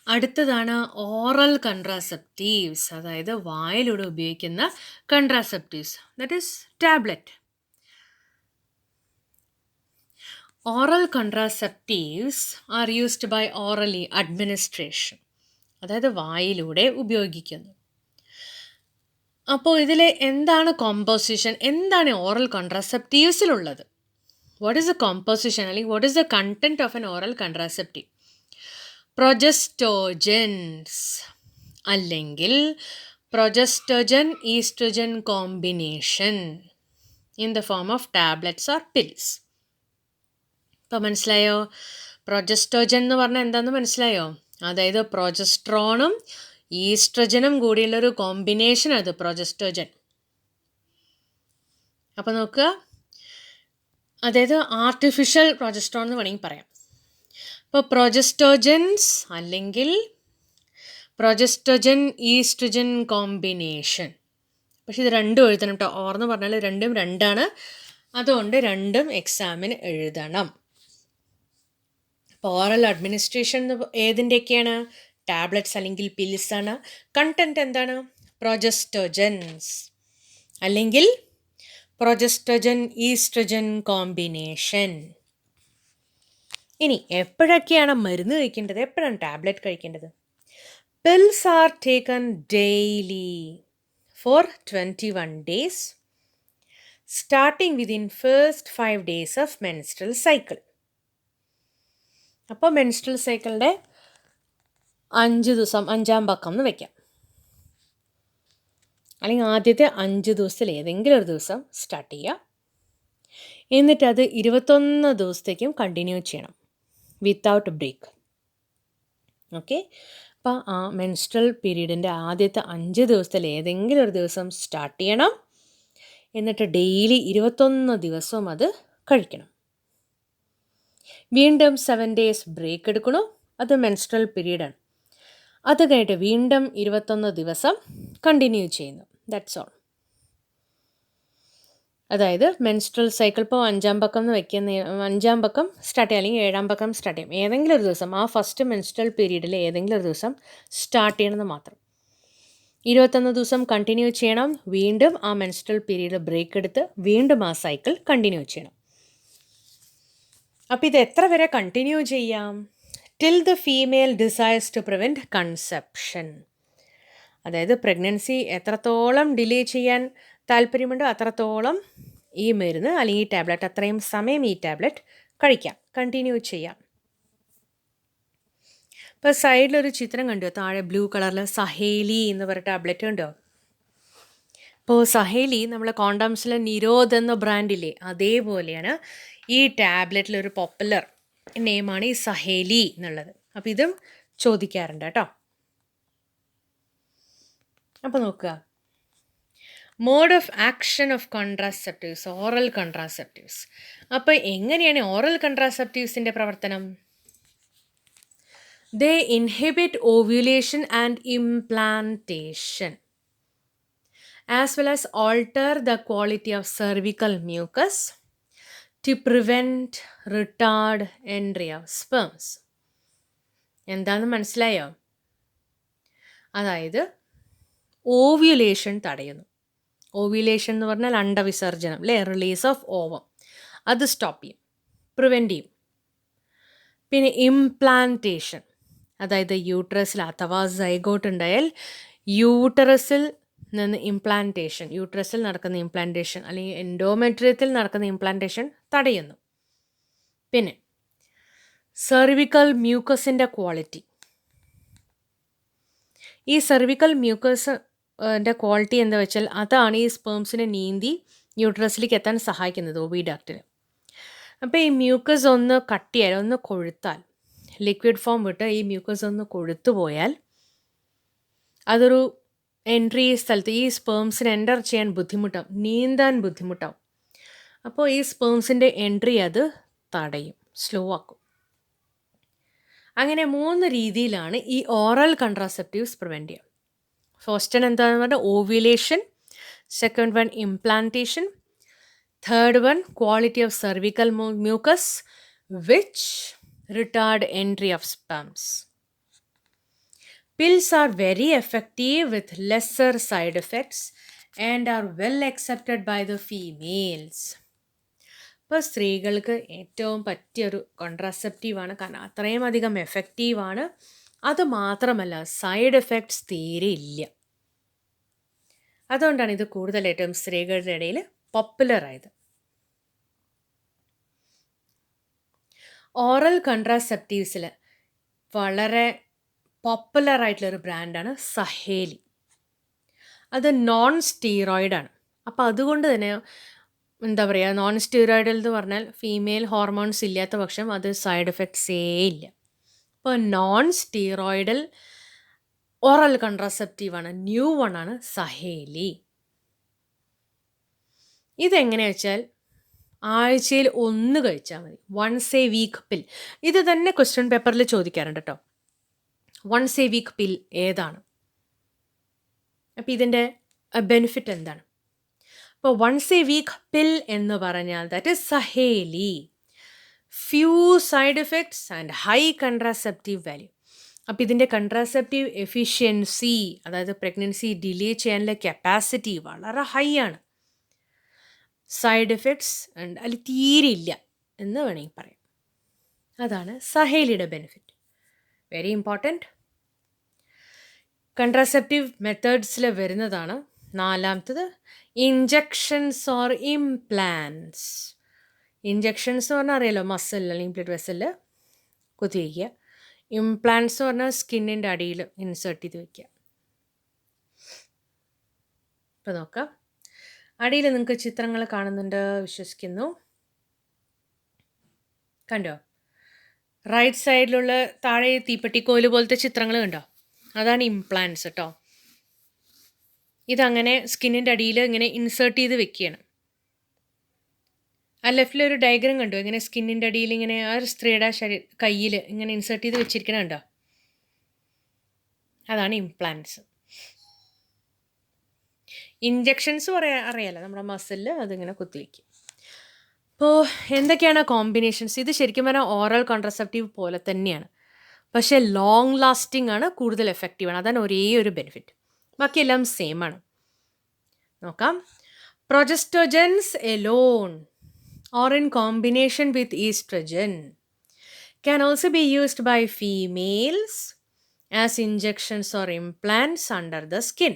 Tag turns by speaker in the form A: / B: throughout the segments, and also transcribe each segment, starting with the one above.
A: അടുത്തതാണ് ഓറൽ കൺട്രാസെപ്റ്റീവ്സ്, അതായത് വായിലൂടെ ഉപയോഗിക്കുന്ന contraceptives, that is tablet. Oral contraceptives are used by orally administration, അതായത് വായിലൂടെ ഉപയോഗിക്കുന്നു. അപ്പോൾ ഇതിൽ എന്താണ് കോമ്പോസിഷൻ, എന്താണ് ഓറൽ കൺട്രാസെപ്റ്റീവ്സിലുള്ളത്? വാട്ട് ഈസ് ദ കോമ്പോസിഷൻ അല്ലെങ്കിൽ what is the content of an oral contraceptive? Progestogens അല്ലെങ്കിൽ progestogen estrogen combination in the form of tablets or pills. ഇപ്പോൾ മനസ്സിലായോ? പ്രൊജസ്റ്റോജൻ എന്ന് പറഞ്ഞാൽ എന്താണെന്ന് മനസ്സിലായോ? അതായത് പ്രൊജസ്ട്രോണും ഈസ്ട്രജനും കൂടിയുള്ളൊരു കോമ്പിനേഷൻ അത് പ്രൊജസ്റ്റോജൻ. അപ്പോൾ നോക്കുക, അതായത് ആർട്ടിഫിഷ്യൽ പ്രൊജസ്ട്രോൺ എന്ന് വേണമെങ്കിൽ പറയാം. ഇപ്പോൾ പ്രൊജസ്റ്റോജൻസ് അല്ലെങ്കിൽ പ്രൊജസ്റ്റോജൻ ഈസ്ട്രജൻ കോമ്പിനേഷൻ. പക്ഷെ ഇത് രണ്ടും എഴുതണം കേട്ടോ. ഓർന്ന് പറഞ്ഞാൽ രണ്ടും രണ്ടാണ്, അതുകൊണ്ട് രണ്ടും എക്സാമിന് എഴുതണം. അപ്പോൾ ഓറൽ അഡ്മിനിസ്ട്രേഷൻ ഏതിൻ്റെയൊക്കെയാണ്? ടാബ്ലറ്റ്സ് അല്ലെങ്കിൽ പിൽസ് ആണ്. കണ്ടന്റ് എന്താണ്? പ്രൊജസ്റ്റോജൻസ് അല്ലെങ്കിൽ പ്രൊജസ്റ്റോജൻ ഈസ്ട്രജൻ കോമ്പിനേഷൻ. ഇനി എപ്പോഴൊക്കെയാണ് മരുന്ന് കഴിക്കേണ്ടത്, എപ്പോഴാണ് ടാബ്ലറ്റ് കഴിക്കേണ്ടത്? Pills are taken daily for 21 days starting within first 5 days of menstrual cycle. അപ്പോൾ മെൻസ്ട്രൽ സൈക്കിളിൻ്റെ 5 ദിവസം, 5-ാം പക്കം എന്ന് വെക്കാം, അല്ലെങ്കിൽ ആദ്യത്തെ 5 ദിവസത്തിൽ ഏതെങ്കിലും ഒരു ദിവസം സ്റ്റാർട്ട് ചെയ്യുക. എന്നിട്ട് അത് 21 ദിവസത്തേക്കും കണ്ടിന്യൂ ചെയ്യണം വിത്തൗട്ട് ബ്രേക്ക്. ഓക്കെ, അപ്പോൾ ആ മെൻസ്ട്രൽ പീരീഡിൻ്റെ ആദ്യത്തെ 5 ദിവസത്തിൽ ഏതെങ്കിലും ഒരു ദിവസം സ്റ്റാർട്ട് ചെയ്യണം. എന്നിട്ട് ഡെയിലി 21 ദിവസവും അത് കഴിക്കണം. വീണ്ടും 7 days ബ്രേക്ക് എടുക്കണം, അത് മെൻസ്ട്രൽ പീരീഡാണ്. അത് കഴിഞ്ഞിട്ട് വീണ്ടും 21 ദിവസം കണ്ടിന്യൂ ചെയ്യുന്നു. That's all. അതായത് മെൻസ്ട്രൽ സൈക്കിൾ ഇപ്പോൾ 5-ാം പക്കം എന്ന് വെക്കുന്ന 5-ാം പക്കം സ്റ്റാർട്ട് ചെയ്യാം, അല്ലെങ്കിൽ 7-ാം പക്കം സ്റ്റാർട്ട് ചെയ്യും. ഏതെങ്കിലും ഒരു ദിവസം ആ ഫസ്റ്റ് മെൻസ്ട്രൽ പീരീഡിൽ ഏതെങ്കിലും ഒരു ദിവസം സ്റ്റാർട്ട് ചെയ്യണമെന്ന് മാത്രം. 21 ദിവസം കണ്ടിന്യൂ ചെയ്യണം. വീണ്ടും ആ മെൻസ്ട്രൽ പീരീഡ് ബ്രേക്ക് എടുത്ത് വീണ്ടും ആ സൈക്കിൾ കണ്ടിന്യൂ ചെയ്യണം. അപ്പോൾ ഇത് എത്ര വരെ കണ്ടിന്യൂ ചെയ്യാം? Till the female desires to prevent conception. അതായത് പ്രഗ്നൻസി എത്രത്തോളം ഡിലേ ചെയ്യാൻ താല്പര്യമുണ്ടോ അത്രത്തോളം ഈ മരുന്ന് അല്ലെങ്കിൽ ഈ ടാബ്ലറ്റ്, അത്രയും സമയം ഈ ടാബ്ലറ്റ് കഴിക്കാം, കണ്ടിന്യൂ ചെയ്യാം. ഇപ്പോൾ സൈഡിലൊരു ചിത്രം കണ്ടോ? താഴെ ബ്ലൂ കളറിൽ സഹേലി എന്ന് പറയുന്ന ടാബ്ലറ്റ് ഉണ്ടോ? ഇപ്പോൾ സഹേലി നമ്മളെ കോണ്ടംസിലെ നിരോധ് എന്ന ബ്രാൻഡില്ലേ, അതേപോലെയാണ് ഈ ടാബ്ലറ്റിലൊരു പോപ്പുലർ നെയിമാണ് ഈ സഹേലി എന്നുള്ളത്. അപ്പോൾ ഇതും ചോദിക്കാറുണ്ട് കേട്ടോ. അപ്പോൾ നോക്കുക, mode of action of contraceptives, oral contraceptives. അപ്പോൾ എങ്ങനെയാണ് ഓറൽ കോൺട്രാസെപ്റ്റീവ്സിൻ്റെ പ്രവർത്തനം? They inhibit ovulation and implantation as well as alter the quality of cervical mucus to prevent retard entry of sperms. എന്താണെന്ന് മനസ്സിലായോ? അതായത് ഓവ്യുലേഷൻ തടയുന്നു. ഓവ്യുലേഷൻ എന്ന് പറഞ്ഞാൽ അണ്ടവിസർജനം അല്ലേ, റിലീസ് ഓഫ് ഓവം, അത് സ്റ്റോപ്പ് ചെയ്യും, പ്രിവെൻറ്റ് ചെയ്യും. പിന്നെ ഇംപ്ലാന്റേഷൻ, അതായത് യൂട്രസിൽ അഥവാ സൈഗോട്ട് ഉണ്ടായാൽ യൂട്ടറസിൽ നിന്ന് ഇംപ്ലാന്റേഷൻ, യൂട്രസിൽ നടക്കുന്ന ഇംപ്ലാന്റേഷൻ അല്ലെങ്കിൽ എൻഡോമെട്രിയത്തിൽ നടക്കുന്ന ഇംപ്ലാന്റേഷൻ തടയുന്നു. പിന്നെ സെർവിക്കൽ മ്യൂക്കസിൻ്റെ ക്വാളിറ്റി, ഈ സെർവിക്കൽ മ്യൂക്കസ് ക്വാളിറ്റി എന്താ വെച്ചാൽ അതാണ് ഈ സ്പേംസിനെ നീന്തി യൂട്രസിലേക്ക് എത്താൻ സഹായിക്കുന്നത്, ഓവിഡക്റ്റിന്. അപ്പോൾ ഈ മ്യൂക്കസ് ഒന്ന് കട്ടിയാൽ, ഒന്ന് കൊഴുത്താൽ, ലിക്വിഡ് ഫോം വിട്ട് ഈ മ്യൂക്കസ് ഒന്ന് കൊഴുത്തു പോയാൽ അതൊരു എൻട്രി സ്ഥലത്ത് ഈ സ്പേംസിന് എൻ്റർ ചെയ്യാൻ ബുദ്ധിമുട്ടാവും, നീന്താൻ ബുദ്ധിമുട്ടാവും. അപ്പോൾ ഈ സ്പേംസിൻ്റെ എൻട്രി അത് തടയും, സ്ലോ ആക്കും. അങ്ങനെ 3 രീതിയിലാണ് ഈ ഓറൽ കൺട്രാസെപ്റ്റീവ്സ് പ്രിവെൻറ്റ് ചെയ്യുക. ഫസ്റ്റ് വൺ എന്താണെന്ന് പറഞ്ഞാൽ ovulation, second one implantation, third one quality of cervical mucus which retard entry of sperms. Pills are very effective with lesser side effects and are well accepted by the females. ഇപ്പോൾ സ്ത്രീകൾക്ക് ഏറ്റവും പറ്റിയൊരു കോൺട്രാസെപ്റ്റീവാണ്, കാരണം അത്രയും അധികം എഫക്റ്റീവാണ്. അത് മാത്രമല്ല സൈഡ് എഫക്ട്സ് തീരെ ഇല്ല. അതുകൊണ്ടാണ് ഇത് കൂടുതലായിട്ടും സ്ത്രീകളുടെ ഇടയിൽ പോപ്പുലറായത്. ഓറൽ കോൺട്രാസെപ്റ്റീവ്സിൽ വളരെ പോപ്പുലറായിട്ടുള്ളൊരു ബ്രാൻഡാണ് സഹേലി. അത് നോൺ സ്റ്റീറോയിഡാണ്. അപ്പോൾ അതുകൊണ്ട് തന്നെ എന്താ പറയുക, നോൺ സ്റ്റീറോയിഡൽ എന്ന് പറഞ്ഞാൽ ഫീമെയിൽ ഹോർമോൺസ് ഇല്ലാത്ത പക്ഷം അത് സൈഡ് എഫക്ട്സേ ഇല്ല. ഇപ്പോൾ നോൺ സ്റ്റീറോയിഡൽ ഓറൽ കോൺട്രാസെപ്റ്റീവാണ്, ന്യൂ വൺ ആണ് സഹേലി. ഇതെങ്ങനെയാ വെച്ചാൽ ആഴ്ചയിൽ 1 കഴിച്ചാൽ മതി. Once a week pill. ഇത് തന്നെ ക്വസ്റ്റ്യൻ പേപ്പറിൽ ചോദിക്കാറുണ്ട് കേട്ടോ. വൺസ് എ വീക്ക് പിൽ ഏതാണ്? അപ്പോൾ ഇതിൻ്റെ ബെനിഫിറ്റ് എന്താണ്? അപ്പോൾ വൺസ് എ വീക്ക് പിൽ എന്ന് പറഞ്ഞാൽ that is Saheli. Few side effects and high contraceptive value. അപ്പോൾ ഇതിൻ്റെ കൺട്രാസെപ്റ്റീവ് എഫിഷ്യൻസി, അതായത് പ്രഗ്നൻസി ഡിലേ ചെയ്യാനുള്ള കപ്പാസിറ്റി വളരെ ഹൈ ആണ്. സൈഡ് എഫക്ട്സ് അതിൽ തീരെ ഇല്ല എന്ന് വേണമെങ്കിൽ പറയാം. അതാണ് സഹേലിയുടെ ബെനിഫിറ്റ്. Very important. കൺട്രാസെപ്റ്റീവ് മെത്തേഡ്സിൽ വരുന്നതാണ് 4ാമത്തത് ഇഞ്ചക്ഷൻസ് ഓർ ഇംപ്ലാൻസ്. ഇഞ്ചക്ഷൻസ് എന്ന് പറഞ്ഞാൽ അറിയാലോ, മസിൽ അല്ലെങ്കിൽ ബ്ലഡ് വെസലിൽ കുത്തിവയ്ക്കുക. ഇംപ്ലാൻസ് എന്ന് പറഞ്ഞാൽ സ്കിന്നിൻ്റെ അടിയിൽ ഇൻസേർട്ട് ചെയ്ത് വയ്ക്കുക. ഇപ്പോൾ നോക്കാം, അടിയിൽ നിങ്ങൾക്ക് ചിത്രങ്ങൾ കാണുന്നുണ്ട് വിശ്വസിക്കുന്നു. കണ്ടോ? റൈറ്റ് സൈഡിലുള്ള താഴെ തീപ്പെട്ടിക്കോല് പോലത്തെ ചിത്രങ്ങൾ കണ്ടോ? അതാണ് ഇംപ്ലാൻസ് കേട്ടോ. ഇതങ്ങനെ സ്കിന്നിൻ്റെ അടിയിൽ ഇങ്ങനെ ഇൻസേർട്ട് ചെയ്ത് വെക്കുകയാണ്. ആ ലെഫ്റ്റിലൊരു ഡയഗ്രം കണ്ടോ? ഇങ്ങനെ സ്കിന്നിൻ്റെ അടിയിൽ ഇങ്ങനെ ആ ഒരു സ്ത്രീയുടെ കയ്യിൽ ഇങ്ങനെ ഇൻസേർട്ട് ചെയ്ത് വെച്ചിരിക്കണ കണ്ടോ? അതാണ് ഇംപ്ലാൻസ്. ഇഞ്ചക്ഷൻസ് അറിയാലോ, നമ്മുടെ മസിലിൽ അതിങ്ങനെ കുത്തിവയ്ക്കും. അപ്പോൾ എന്തൊക്കെയാണ് കോമ്പിനേഷൻസ്? ഇത് ശരിക്കും പറഞ്ഞാൽ ഓറൽ കോൺട്രസെപ്റ്റീവ് പോലെ തന്നെയാണ്, പക്ഷേ ലോങ് ലാസ്റ്റിംഗ് ആണ്, കൂടുതൽ എഫക്റ്റീവാണ്. അതാണ് ഒരേ ഒരു ബെനിഫിറ്റ്. ബാക്കിയെല്ലാം സെയിം ആണ്. നോക്കാം. പ്രൊജസ്റ്റോജൻസ് Elon or in combination with estrogen can also be used by females as injections or implants under the skin.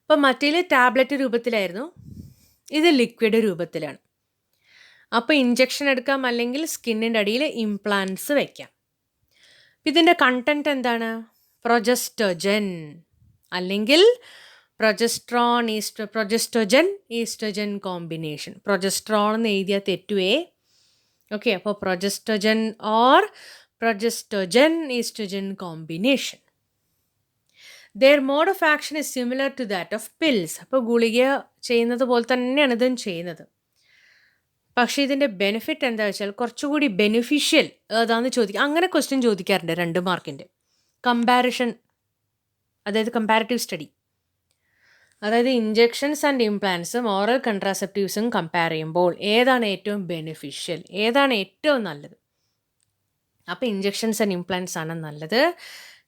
A: അപ്പോൾ മറ്റേല് ടാബ്ലറ്റ് രൂപത്തിലായിരുന്നു, ഇത് ലിക്വിഡ് രൂപത്തിലാണ്. അപ്പോൾ ഇഞ്ചക്ഷൻ എടുക്കാം, അല്ലെങ്കിൽ സ്കിന്നിൻ്റെ അടിയിൽ ഇംപ്ലാൻസ് വയ്ക്കാം. ഇതിൻ്റെ കണ്ടൻറ്റ് എന്താണ്? പ്രൊജസ്റ്റോജൻ അല്ലെങ്കിൽ progesterone progestogen estrogen combination. Progesterone എന്ന് എഴുതിയാൽ തെറ്റുവേ. ഓക്കെ, അപ്പോൾ progestogen or progestogen estrogen combination. Their mode of action is similar to that of pills. അപ്പോൾ ഗുളിക ചെയ്യുന്നത് പോലെ തന്നെയാണ് ഇതും ചെയ്യുന്നത്. പക്ഷേ ഇതിൻ്റെ ബെനിഫിറ്റ് എന്താ വെച്ചാൽ കുറച്ചുകൂടി ബെനിഫിഷ്യൽ ഏതാണെന്ന് ചോദിക്കുക. അങ്ങനെ ക്വസ്റ്റ്യൻ ചോദിക്കാറുണ്ട് 2 മാർക്കിൻ്റെ. കമ്പാരിഷൻ, അതായത് കമ്പാരിറ്റീവ് സ്റ്റഡി, അതായത് ഇഞ്ചക്ഷൻസ് ആൻഡ് ഇംപ്ലാൻസും ഓറൽ കൺട്രാസെപ്റ്റീവ്സും കമ്പയർ ചെയ്യുമ്പോൾ ഏതാണ് ഏറ്റവും ബെനിഫിഷ്യൽ, ഏതാണ് ഏറ്റവും നല്ലത്? അപ്പോൾ ഇഞ്ചക്ഷൻസ് ആൻഡ് ഇംപ്ലാൻസ് ആണ് നല്ലത്.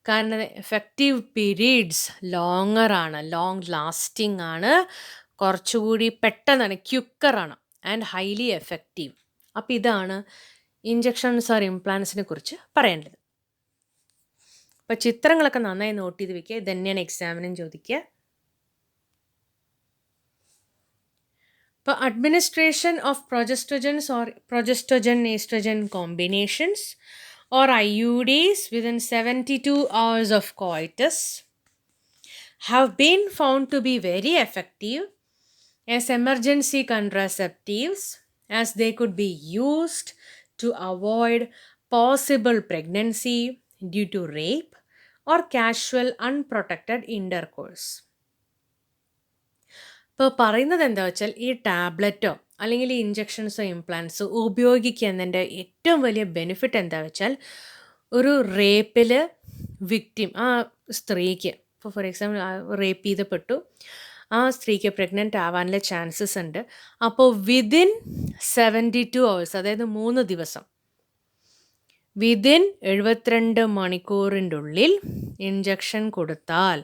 A: കാരണം എഫക്റ്റീവ് പീരീഡ്സ് ലോങ്ങർ ആണ്, ലോങ് ലാസ്റ്റിംഗ് ആണ്, കുറച്ചുകൂടി പെട്ടെന്നാണ്, ക്യുക്കറാണ് ആൻഡ് ഹൈലി എഫക്റ്റീവ്. അപ്പോൾ ഇതാണ് ഇഞ്ചക്ഷൻസ് ഓർ ഇംപ്ലാൻസിനെ കുറിച്ച് പറയേണ്ടത്. അപ്പോൾ ചിത്രങ്ങളൊക്കെ നന്നായി നോട്ട് ചെയ്ത് വെക്കുക. ഇത് തന്നെയാണ് എക്സാമിനും ചോദിക്കുക. ഇപ്പോൾ administration of progestogens or progestogen estrogen combinations or IUDs within 72 hours of coitus have been found to be very effective as emergency contraceptives, as they could be used to avoid possible pregnancy due to rape or casual unprotected intercourse. ഇപ്പോൾ പറയുന്നത് എന്താ വെച്ചാൽ ഈ ടാബ്ലറ്റോ അല്ലെങ്കിൽ ഈ ഇഞ്ചക്ഷൻസോ ഇംപ്ലാൻസോ ഉപയോഗിക്കുന്നതിൻ്റെ ഏറ്റവും വലിയ benefit എന്താ വെച്ചാൽ, ഒരു റേപ്പിൽ വിക്ടിം ആ സ്ത്രീക്ക്, ഇപ്പോൾ ഫോർ എക്സാമ്പിൾ റേപ്പ് ചെയ്തപ്പെട്ടു, ആ സ്ത്രീക്ക് പ്രഗ്നൻ്റ് ആവാനുള്ള ചാൻസസ് ഉണ്ട്. അപ്പോൾ വിതിൻ 72 hours, അതായത് 3 ദിവസം വിതിൻ 72 മണിക്കൂറിൻ്റെ ഉള്ളിൽ ഇഞ്ചക്ഷൻ കൊടുത്താൽ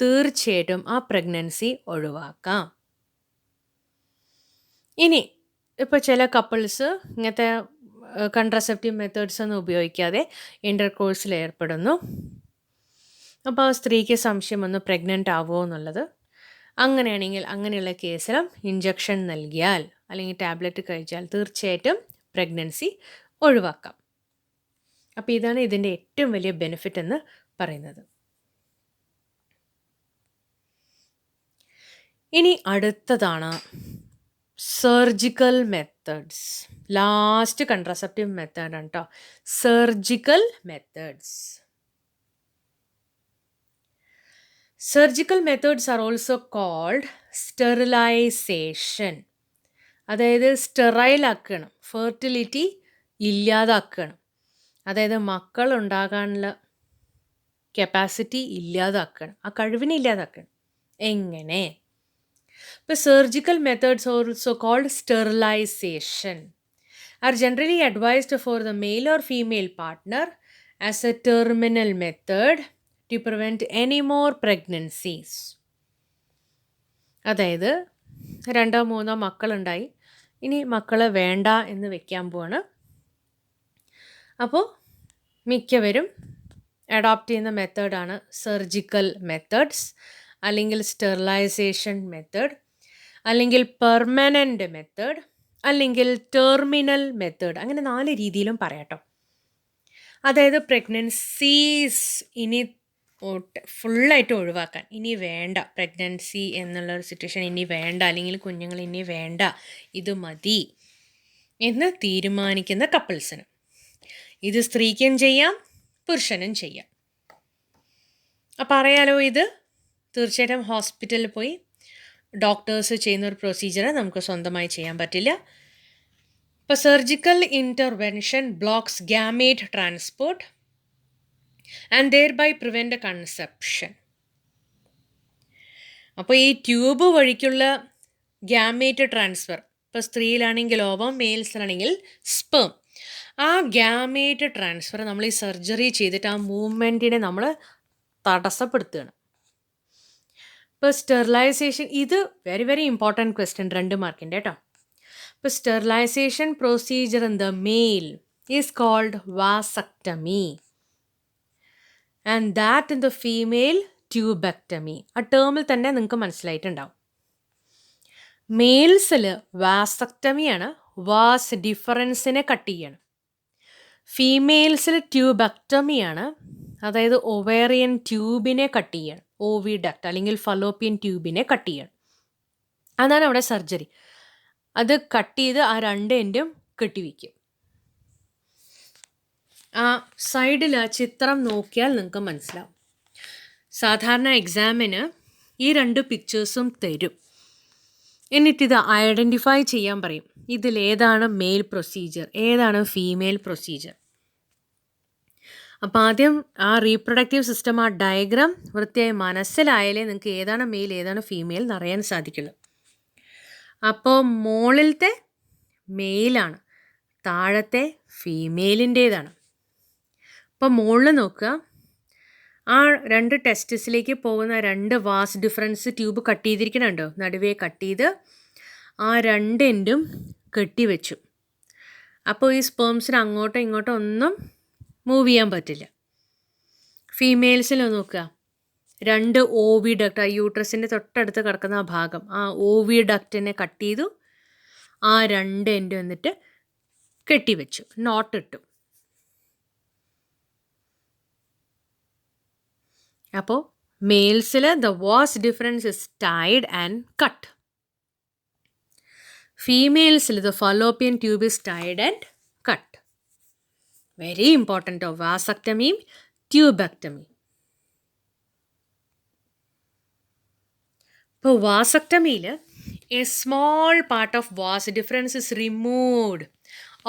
A: തീർച്ചയായിട്ടും ആ പ്രഗ്നൻസി ഒഴിവാക്കാം. ഇനി ഇപ്പോൾ ചില കപ്പിൾസ് ഇങ്ങനത്തെ കൺട്രസെപ്റ്റീവ് മെത്തേഡ്സ് ഒന്നും ഉപയോഗിക്കാതെ ഇൻ്റർകോഴ്സിൽ ഏർപ്പെടുന്നു. അപ്പോൾ ആ സ്ത്രീക്ക് സംശയം വന്ന് പ്രഗ്നൻ്റ് ആവുമോ എന്നുള്ളത്. അങ്ങനെയാണെങ്കിൽ അങ്ങനെയുള്ള കേസിലും ഇഞ്ചക്ഷൻ നൽകിയാൽ അല്ലെങ്കിൽ ടാബ്ലറ്റ് കഴിച്ചാൽ തീർച്ചയായിട്ടും പ്രഗ്നൻസി ഒഴിവാക്കാം. അപ്പോൾ ഇതാണ് ഇതിൻ്റെ ഏറ്റവും വലിയ ബെനിഫിറ്റ് എന്ന് പറയുന്നത്. ഇനി അടുത്തതാണ് സർജിക്കൽ മെത്തേഡ്സ്. ലാസ്റ്റ് കൺട്രസെപ്റ്റീവ് മെത്തേഡാണ് കേട്ടോ, surgical methods. Surgical methods are also called sterilisation. അതായത് സ്റ്റെറൈലാക്കണം, ഫെർട്ടിലിറ്റി ഇല്ലാതാക്കണം, അതായത് മക്കൾ ഉണ്ടാകാനുള്ള കപ്പാസിറ്റി ഇല്ലാതാക്കണം, ആ കഴിവിനെ ഇല്ലാതാക്കണം. എങ്ങനെ? ഇപ്പോൾ surgical methods also called sterilisation are generally advised for the male or female partner as a terminal method to prevent any more pregnancies. അതായത് 2-3 മക്കളുണ്ടായി, ഇനി മക്കളെ വേണ്ട എന്ന് വെക്കാൻ പോവാണ്. അപ്പോൾ മിക്കവരും അഡോപ്റ്റ് ചെയ്യുന്ന മെത്തേഡാണ് സർജിക്കൽ മെത്തേഡ്സ്, അല്ലെങ്കിൽ സ്റ്റെറിലൈസേഷൻ മെത്തേഡ്, അല്ലെങ്കിൽ പെർമനൻ്റ് മെത്തേഡ്, അല്ലെങ്കിൽ ടെർമിനൽ മെത്തേഡ്. അങ്ങനെ 4 രീതിയിലും പറയാട്ടോ. അതായത് പ്രഗ്നൻസീസ് ഇനി ഫുള്ളായിട്ട് ഒഴിവാക്കാൻ, ഇനി വേണ്ട പ്രഗ്നൻസി എന്നുള്ളൊരു സിറ്റുവേഷൻ ഇനി വേണ്ട, അല്ലെങ്കിൽ കുഞ്ഞുങ്ങൾ ഇനി വേണ്ട, ഇത് മതി എന്ന് തീരുമാനിക്കുന്ന കപ്പിൾസിന്. ഇത് സ്ത്രീക്കും ചെയ്യാം, പുരുഷനും ചെയ്യാം. അപ്പോൾ അറിയാലോ, ഇത് തീർച്ചയായിട്ടും ഹോസ്പിറ്റലിൽ പോയി ഡോക്ടേഴ്സ് ചെയ്യുന്ന ഒരു പ്രൊസീജിയർ നമുക്ക് സ്വന്തമായി ചെയ്യാൻ പറ്റില്ല. ഇപ്പോൾ surgical intervention blocks gamete transport and thereby prevent conception. അപ്പോൾ ഈ ട്യൂബ് വഴിക്കുള്ള ഗാമേറ്റ് ട്രാൻസ്ഫർ, ഇപ്പോൾ സ്ത്രീയിലാണെങ്കിൽ ഓവം, മെയിൽസിലാണെങ്കിൽ സ്പേം, ആ ഗാമേറ്റ് ട്രാൻസ്ഫർ നമ്മൾ ഈ സർജറി ചെയ്തിട്ട് ആ മൂവ്മെൻറ്റിനെ നമ്മൾ തടസ്സപ്പെടുത്തുകയാണ്. ഇപ്പോൾ സ്റ്റെറിലൈസേഷൻ, ഇത് വെരി വെരി ഇമ്പോർട്ടൻറ്റ് ക്വസ്റ്റ്യൻ, 2 മാർക്കിൻ്റെ കേട്ടോ. ഇപ്പോൾ sterilisation procedure in the male is called vasectomy and that in the female tubectomy. ആ ടേമിൽ തന്നെ നിങ്ങൾക്ക് മനസ്സിലായിട്ടുണ്ടാവും. മെയിൽസിൽ വാസക്ടമിയാണ്, വാസ് ഡിഫറൻസിനെ കട്ട് ചെയ്യണം. ഫീമെയിൽസിൽ ട്യൂബക്ടമിയാണ്, അതായത് ഒവേറിയൻ ട്യൂബിനെ കട്ട് ചെയ്യണം, ഓവിഡക്ട് അല്ലെങ്കിൽ ഫലോപ്പിയൻ ട്യൂബിനെ കട്ട് ചെയ്യണം. അതാണ് അവിടെ സർജറി. അത് കട്ട് ചെയ്ത് ആ 2 എൻഡും കെട്ടിവയ്ക്കും. ആ സൈഡിൽ ആ ചിത്രം നോക്കിയാൽ നിങ്ങൾക്ക് മനസ്സിലാവും. സാധാരണ എക്സാമിന് ഈ 2 പിക്ചേഴ്സും തരും, എന്നിട്ടിത് ഐഡൻറ്റിഫൈ ചെയ്യാൻ പറയും. ഇതിലേതാണ് മെയിൽ പ്രൊസീജിയർ, ഏതാണ് ഫീമെയിൽ പ്രൊസീജിയർ. അപ്പോൾ ആദ്യം ആ റീപ്രൊഡക്റ്റീവ് സിസ്റ്റം, ആ ഡയഗ്രാം വൃത്തിയായി മനസ്സിലായാലേ നിങ്ങൾക്ക് ഏതാണ് മെയിൽ ഏതാണ് ഫീമെയിൽ എന്നറിയാൻ സാധിക്കുള്ളൂ. അപ്പോൾ മുകളിലത്തെ മെയിലാണ്, താഴത്തെ ഫീമെയിലിൻ്റേതാണ്. അപ്പോൾ മുകളിൽ നോക്കുക, ആ 2 ടെസ്റ്റിസിലേക്ക് പോകുന്ന 2 വാസ് ഡിഫറൻസ് ട്യൂബ് കട്ട് ചെയ്തിരിക്കണുണ്ടോ, നടുവേ കട്ട് ചെയ്ത് ആ 2 എൻഡും കെട്ടിവെച്ചു. അപ്പോൾ ഈ സ്പേംസിന് അങ്ങോട്ടോ ഇങ്ങോട്ടോ ഒന്നും മൂവ് ചെയ്യാൻ പറ്റില്ല. ഫീമെയിൽസിൽ നോക്കുക, 2 ഓവിഡക്റ്റ്, ആ യൂട്രസിൻ്റെ തൊട്ടടുത്ത് കിടക്കുന്ന ആ ഭാഗം, ആ ഓവിഡക്റ്റിനെ കട്ട് ചെയ്തു, ആ 2 എൻഡ് എന്നിട്ട് കെട്ടിവെച്ചു, നോട്ടിട്ടു. അപ്പോൾ മെയിൽസിൽ the vas deferens is tied and cut. ഫീമെയിൽസിൽ the fallopian tube is tied and cut. Very important of വാസക്ടമിയും ട്യൂബക്ടമി. ഇപ്പോൾ വാസക്ടമിയിൽ a small part of vas deferens is removed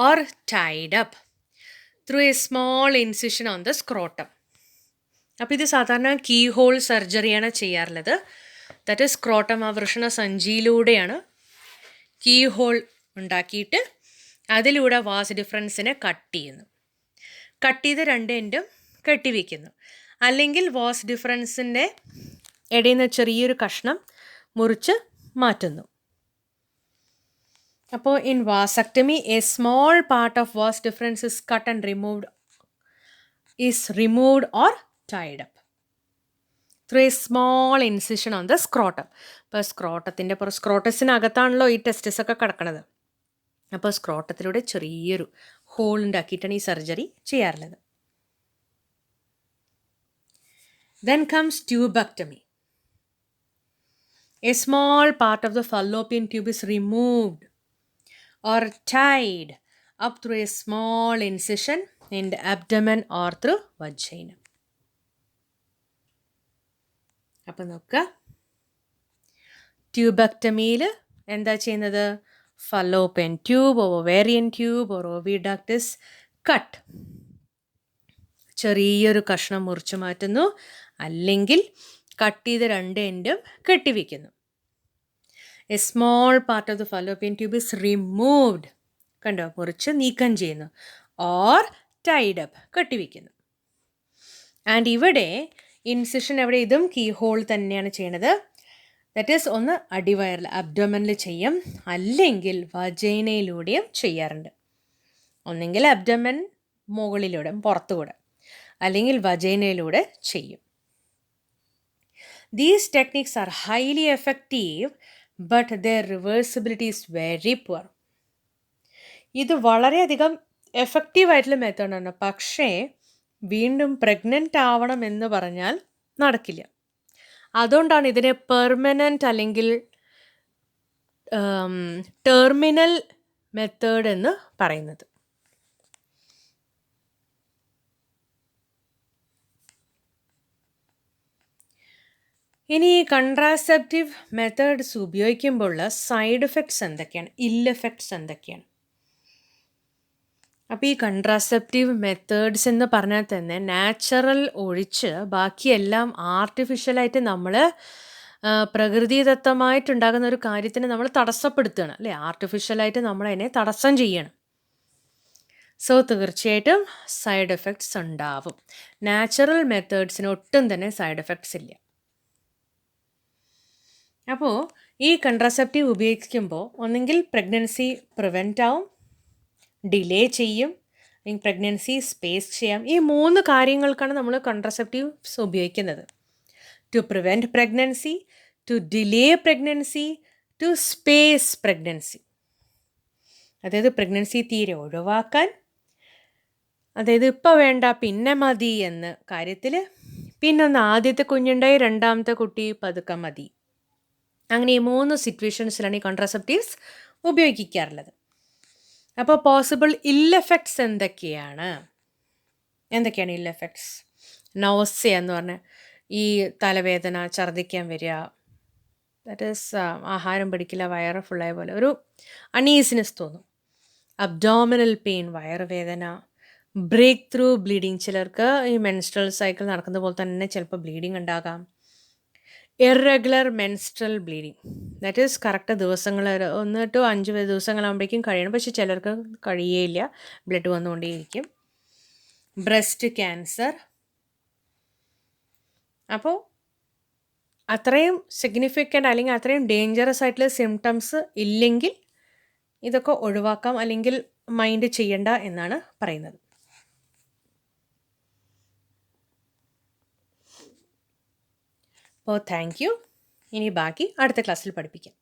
A: or tied up through a small incision on the scrotum. അപ്പോൾ ഇത് സാധാരണ key hole സർജറിയാണ് ചെയ്യാറുള്ളത്. That is scrotum, ആ വൃഷണസഞ്ചിയിലൂടെയാണ് key hole ഉണ്ടാക്കിയിട്ട് അതിലൂടെ വാസ് ഡിഫറൻസിനെ കട്ട് ചെയ്യുന്നു. കട്ട് ചെയ്ത് രണ്ട് എൻഡും കെട്ടിവെക്കുന്നു. അല്ലെങ്കിൽ വാസ് ഡിഫറൻസിൻ്റെ ഇടയിൽ നിന്ന് ചെറിയൊരു കഷ്ണം മുറിച്ച് മാറ്റുന്നു. അപ്പോൾ in vasectomy A small part of vas deferens is cut and removed or tied up through a small incision on the scrotum. ഇപ്പോൾ സ്ക്രോട്ടസിനകത്താണല്ലോ ഈ ടെസ്റ്റിസ് ഒക്കെ കിടക്കണത്. അപ്പോൾ സ്ക്രോട്ടത്തിലൂടെ ചെറിയൊരു ഹോൾ ഉണ്ടാക്കിയിട്ടാണ് ഈ സർജറി ചെയ്യാറുള്ളത്. Then comes tubectomy. A small part of the fallopian tube is removed or tied up through a small incision in the abdomen or through vagina. അപ്പം നോക്കുക, ട്യൂബക്ടമിയിൽ എന്താ ചെയ്യുന്നത്? Fallopian tube, ovarian tube or oviduct is cut. ചെറിയൊരു കഷ്ണം മുറിച്ച് മാറ്റുന്നു, അല്ലെങ്കിൽ കട്ട് ചെയ്ത് രണ്ട് എൻഡും കെട്ടിവെക്കുന്നു. A small part of the fallopian tube is removed, കണ്ടോ, മുറിച്ച് നീക്കം ചെയ്യുന്നു. ഓർ ടൈഡ് അപ്പ്, കെട്ടിവെക്കുന്നു. ആൻഡ് ഇവിടെ ഇൻസിഷൻ എവിടെ? ഇതും കീ ഹോൾ തന്നെയാണ് ചെയ്യണത്. ദറ്റ് ഈസ് ഒന്ന് അടിവയറിൽ അബ്ഡോമനിൽ ചെയ്യും, അല്ലെങ്കിൽ വജൈനയിലൂടെയും ചെയ്യാറുണ്ട്. ഒന്നെങ്കിൽ അബ്ഡോമൻ മുകളിലൂടെ പുറത്തുകൂടെ, അല്ലെങ്കിൽ വജൈനയിലൂടെ ചെയ്യും. These techniques are highly effective, but their reversibility is very poor. ഇത് വളരെയധികം എഫക്റ്റീവായിട്ടുള്ള മെത്തേഡാണ്, പക്ഷേ വീണ്ടും പ്രഗ്നൻ്റ് ആവണം എന്ന് പറഞ്ഞാൽ നടക്കില്ല. അതുകൊണ്ടാണ് ഇതിനെ പെർമനൻ്റ് അല്ലെങ്കിൽ ടെർമിനൽ മെത്തേഡ് എന്ന് പറയുന്നത്. ഇനി ഈ കൺട്രാസെപ്റ്റീവ് മെത്തേഡ്സ് ഉപയോഗിക്കുമ്പോഴുള്ള സൈഡ് എഫക്ട്സ് എന്തൊക്കെയാണ്, ഇൽ എഫക്ട്സ് എന്തൊക്കെയാണ്? അപ്പോൾ ഈ കൺട്രാസെപ്റ്റീവ് മെത്തേഡ്സ് എന്ന് പറഞ്ഞാൽ തന്നെ നാച്ചുറൽ ഒഴിച്ച് ബാക്കിയെല്ലാം ആർട്ടിഫിഷ്യലായിട്ട് നമ്മൾ പ്രകൃതിദത്തമായിട്ടുണ്ടാകുന്ന ഒരു കാര്യത്തിന് നമ്മൾ തടസ്സപ്പെടുത്തുകയാണ്, അല്ലേ? ആർട്ടിഫിഷ്യലായിട്ട് നമ്മളതിനെ തടസ്സം ചെയ്യണം. സോ തീർച്ചയായിട്ടും സൈഡ് എഫക്ട്സ് ഉണ്ടാവും. നാച്ചുറൽ മെത്തേഡ്സിന് ഒട്ടും തന്നെ സൈഡ് എഫക്ട്സ് ഇല്ല. അപ്പോൾ ഈ കൺട്രാസെപ്റ്റീവ് ഉപയോഗിക്കുമ്പോൾ ഒന്നെങ്കിൽ പ്രഗ്നൻസി പ്രിവെൻ്റ് ആവും, ഡിലേ ചെയ്യും, അല്ലെങ്കിൽ പ്രഗ്നൻസി സ്പേസ് ചെയ്യാം. ഈ 3 കാര്യങ്ങൾക്കാണ് നമ്മൾ കൺട്രാസെപ്റ്റീവ്സ് ഉപയോഗിക്കുന്നത്. To prevent pregnancy, to delay pregnancy, to space pregnancy. അതായത് പ്രഗ്നൻസി തീരെ ഒഴിവാക്കാൻ, അതായത് ഇപ്പോൾ വേണ്ട പിന്നെ മതി എന്ന കാര്യത്തിൽ, പിന്നൊന്ന് ആദ്യത്തെ കുഞ്ഞുണ്ടായി രണ്ടാമത്തെ കുട്ടി പതുക്കെ മതി. അങ്ങനെ ഈ 3 സിറ്റുവേഷൻസിലാണ് ഈ കോൺട്രാസെപ്റ്റീവ്സ് ഉപയോഗിക്കാറുള്ളത്. അപ്പോൾ പോസിബിൾ ഇൽ എഫക്ട്സ് എന്തൊക്കെയാണ് ഇൽ എഫക്ട്സ്? നോസിയ എന്ന് പറഞ്ഞാൽ ഈ തലവേദന, ഛർദ്ദിക്കാൻ വരിക, ദാറ്റ് ഈസ് ആഹാരം പിടിക്കില്ല, വയറ് ഫുള്ളായ പോലെ ഒരു അണീസിനെസ് തോന്നും. അബ്ഡോമിനൽ പെയിൻ, വയറുവേദന, ബ്രേക്ക് ത്രൂ ബ്ലീഡിങ്, ചിലർക്ക് ഈ മെൻസ്ട്രൽ സൈക്കിൾ നടക്കുന്ന പോലെ തന്നെ ചിലപ്പോൾ ബ്ലീഡിങ് ഉണ്ടാകാം. Irregular menstrual bleeding, that is correct ദിവസങ്ങൾ 1 to 5 ദിവസങ്ങളാകുമ്പോഴേക്കും കഴിയണം, പക്ഷെ ചിലർക്ക് കഴിയേയില്ല, ബ്ലഡ് വന്നുകൊണ്ടേയിരിക്കും. Breast cancer. അപ്പോൾ അത്രയും സിഗ്നിഫിക്കൻ്റ് അല്ലെങ്കിൽ അത്രയും ഡേഞ്ചറസ് ആയിട്ടുള്ള സിംറ്റംസ് ഇല്ലെങ്കിൽ ഇതൊക്കെ ഒഴിവാക്കാം, അല്ലെങ്കിൽ മൈൻഡ് ചെയ്യണ്ട എന്നാണ് പറയുന്നത്. അപ്പോൾ താങ്ക് യു. ഇനി ബാക്കി അടുത്ത ക്ലാസ്സിൽ പഠിപ്പിക്കാം.